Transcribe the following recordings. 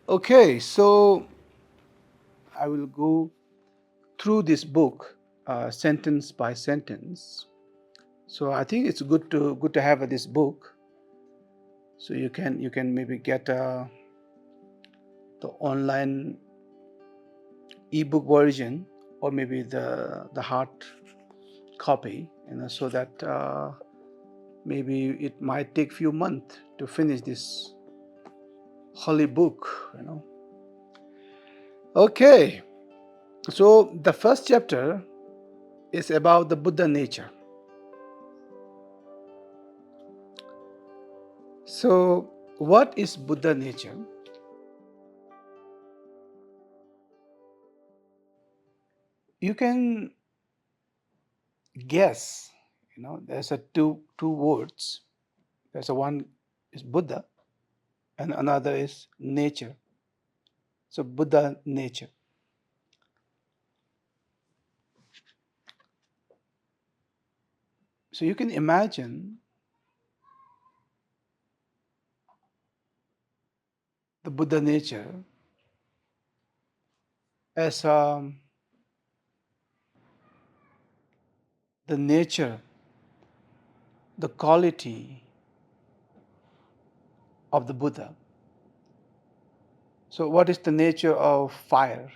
Okay, so I will go through this book sentence by sentence. So I think it's good to have this book, so you can maybe get the online ebook version, or maybe the hard copy, so that maybe it might take few months to finish this holy book. Okay, so the first chapter is about the Buddha nature. So what is Buddha nature? You can guess. There's a two words. There's a one is Buddha and another is nature. So Buddha nature. So you can imagine the Buddha nature as the nature, the quality of the Buddha. So what is the nature of fire?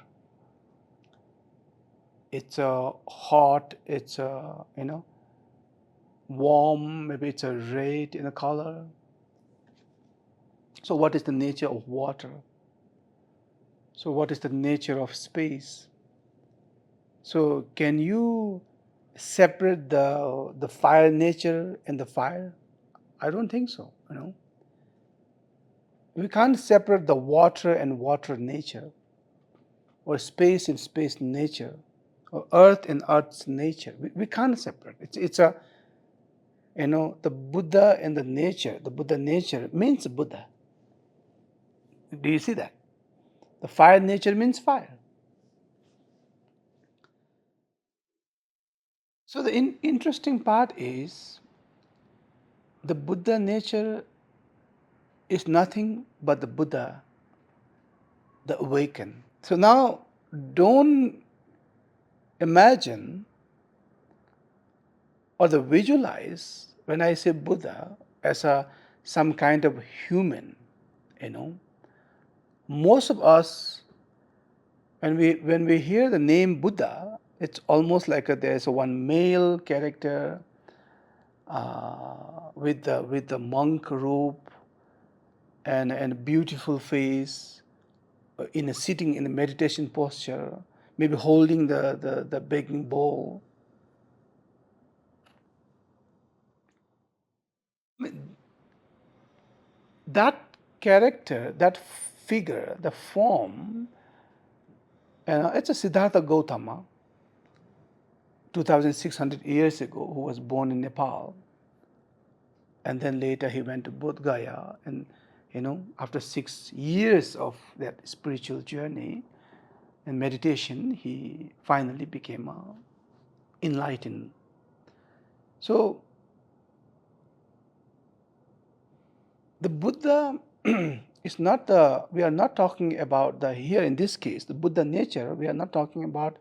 It's hot, it's warm, maybe it's a red in a color. So what is the nature of water? So what is the nature of space? So can you separate the fire nature and the fire? I don't think so. We can't separate the water and water nature, or space and space nature, or earth and earth's nature. We can't separate. It's a the Buddha and the nature. The Buddha nature means Buddha. Do you see that? The fire nature means fire. So the interesting part is the Buddha nature is nothing but the Buddha, the awakened. So now don't imagine or the visualize when I say Buddha as some kind of human. Most of us, when we hear the name Buddha, it's almost like there's one male character with the monk robe and a beautiful face, sitting in a meditation posture, maybe holding the begging bowl. That character, that figure, the form, it's a Siddhartha Gautama, 2,600 years ago, who was born in Nepal. And then later he went to Bodh Gaya, and after 6 years of that spiritual journey and meditation, he finally became enlightened. So the Buddha is not we are not talking about here in this case, the Buddha nature, we are not talking about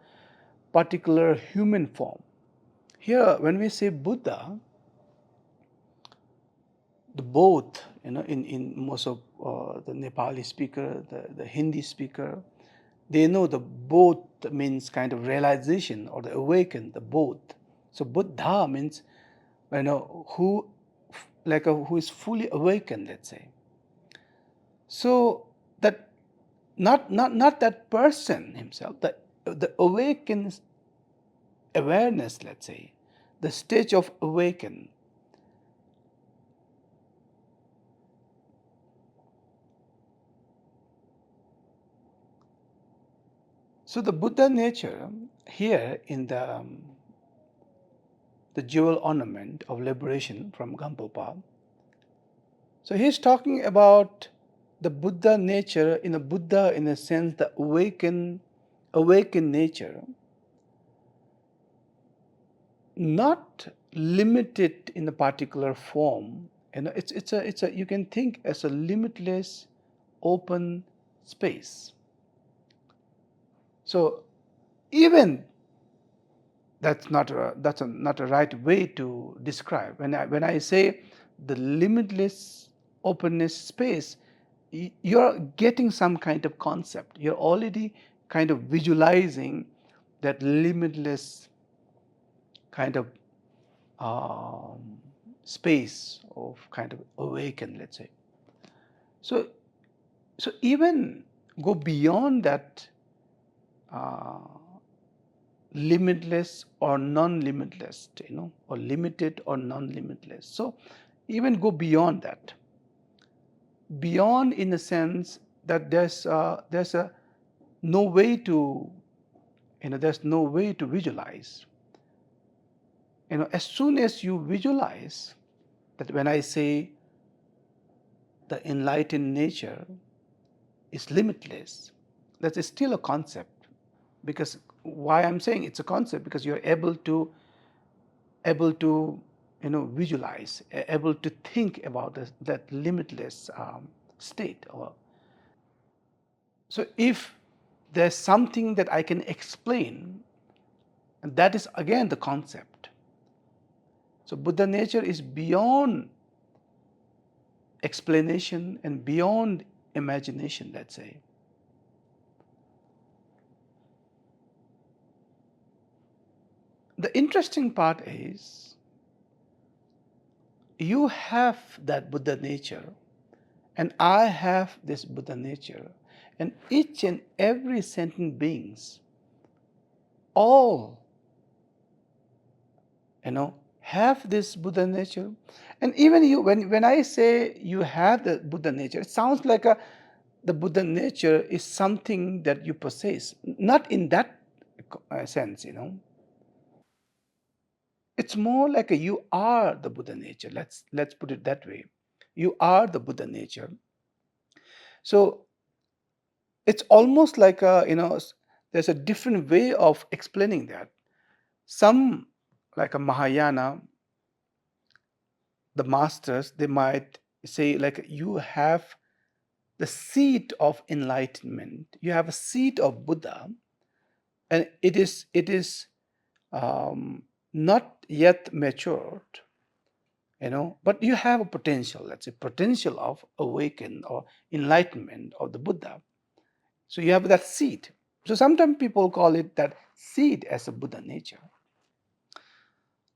particular human form. Here, when we say Buddha, the both, in most of the Nepali speaker, the Hindi speaker, they know the both means kind of realization or the awakened, the both. So Buddha means, who, who is fully awakened, let's say. So that not that person himself, the awakened awareness, let's say, the stage of awaken. So the Buddha nature here in the jewel ornament of liberation from Gampopa. So he's talking about the Buddha nature, in a Buddha, in a sense, the awakened nature, not limited in a particular form. It's a you can think as a limitless, open space. So even not a right way to describe. When I say the limitless openness space, you're getting some kind of concept. You're already kind of visualizing that limitless kind of space of kind of awaken, let's say. So even go beyond that uh, limitless or non-limitless, or limited or non-limitless. So even go beyond that. Beyond in the sense that there's a no way to, there's no way to visualize. As soon as you visualize that, when I say the enlightened nature is limitless, that is still a concept. Because why I'm saying it's a concept, because you're able to visualize, able to think about that limitless state. So if there's something that I can explain, and that is again the concept. So Buddha nature is beyond explanation and beyond imagination, let's say. The interesting part is, you have that Buddha nature, and I have this Buddha nature, and each and every sentient beings all have this Buddha nature. And even you, when I say you have the Buddha nature, it sounds like the Buddha nature is something that you possess. Not in that sense. It's more like you are the Buddha nature. Let's put it that way. You are the Buddha nature. So it's almost like there's a different way of explaining that. Some, like a Mahayana, the masters, they might say, like, you have the seed of enlightenment, you have a seed of Buddha, and it is not yet matured, but you have a potential, let's say, potential of awaken or enlightenment of the Buddha. So you have that seed. So sometimes people call it that seed as a Buddha nature.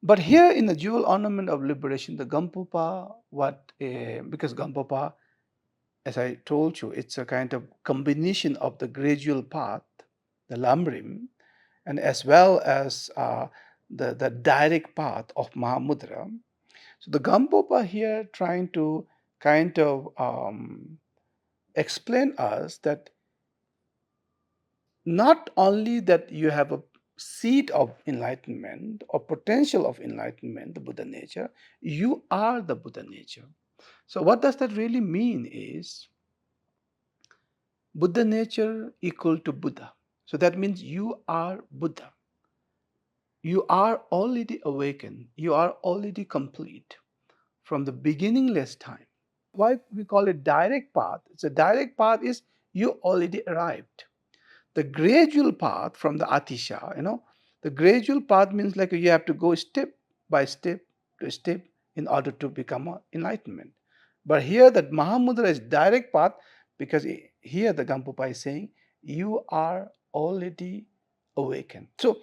But here in the jewel ornament of liberation, the Gampopa, because Gampopa, as I told you, it's a kind of combination of the gradual path, the Lamrim, and as well as the direct path of Mahamudra. So the Gampopa here trying to kind of explain us that not only that you have a seed of enlightenment or potential of enlightenment, the Buddha nature, you are the Buddha nature. So what does that really mean is, Buddha nature equal to Buddha. So that means you are Buddha. You are already awakened. You are already complete from the beginningless time. Why we call it direct path? It's a direct path is you already arrived. The gradual path from the Atisha, the gradual path means like you have to go step by step to step in order to become enlightenment. But here that Mahamudra is direct path, because here the Gampopa is saying you are already awakened. So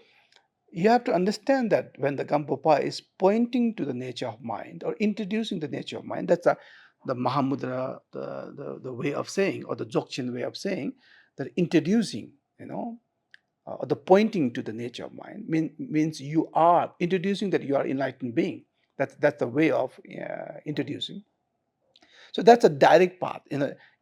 you have to understand that when the Gampopa is pointing to the nature of mind or introducing the nature of mind, that's the Mahamudra, the way of saying, or the Dzogchen way of saying, that introducing, the pointing to the nature of mind means you are introducing that you are enlightened being. That's the way of introducing. So that's a direct path.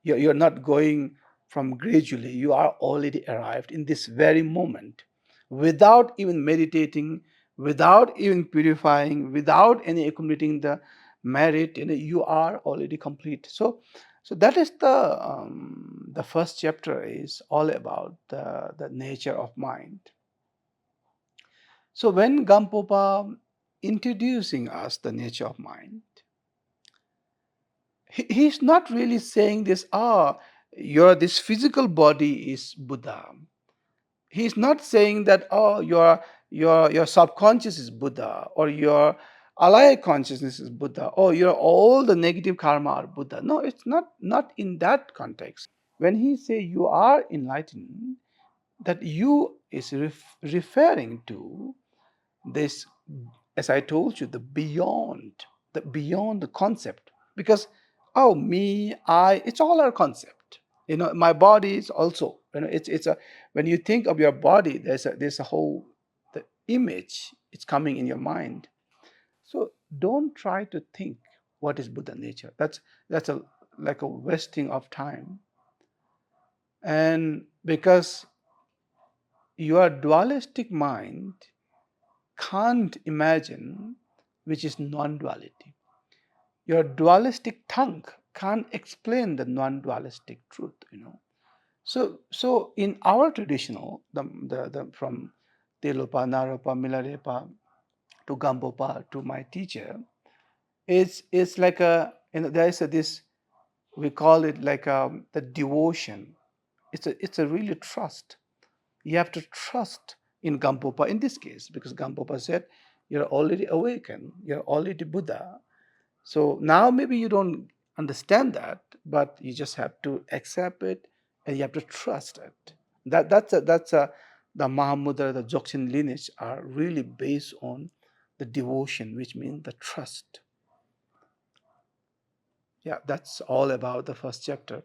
You're not going from gradually. You are already arrived in this very moment, without even meditating, without even purifying, without any accumulating the merit. You are already complete. So that is the first chapter is all about the nature of mind. So when Gampopa introducing us the nature of mind, he's not really saying this, this physical body is Buddha. He's not saying that, oh, your subconscious is Buddha, or your alaya consciousness is Buddha, or your all the negative karma are Buddha. No, it's not in that context. When he say you are enlightened, that you is referring to this, as I told you, the beyond the concept. Because, oh, me, I, it's all our concept. My body is also, it's a, when you think of your body, there's a whole, the image, it's coming in your mind. So don't try to think what is Buddha nature. That's a like a wasting of time. And because your dualistic mind can't imagine which is non-duality. Your dualistic tongue can't explain the non-dualistic truth. So in our traditional, the from Telopa, Naropa, Milarepa to Gampopa to my teacher, it's like there is this, we call it like the devotion. It's a really trust. You have to trust in Gampopa in this case, because Gampopa said, you're already awakened, you're already Buddha. So now maybe you don't understand that, but you just have to accept it, and you have to trust it. That's the Mahamudra, the Dzogchen lineage are really based on the devotion, which means the trust. Yeah, that's all about the first chapter.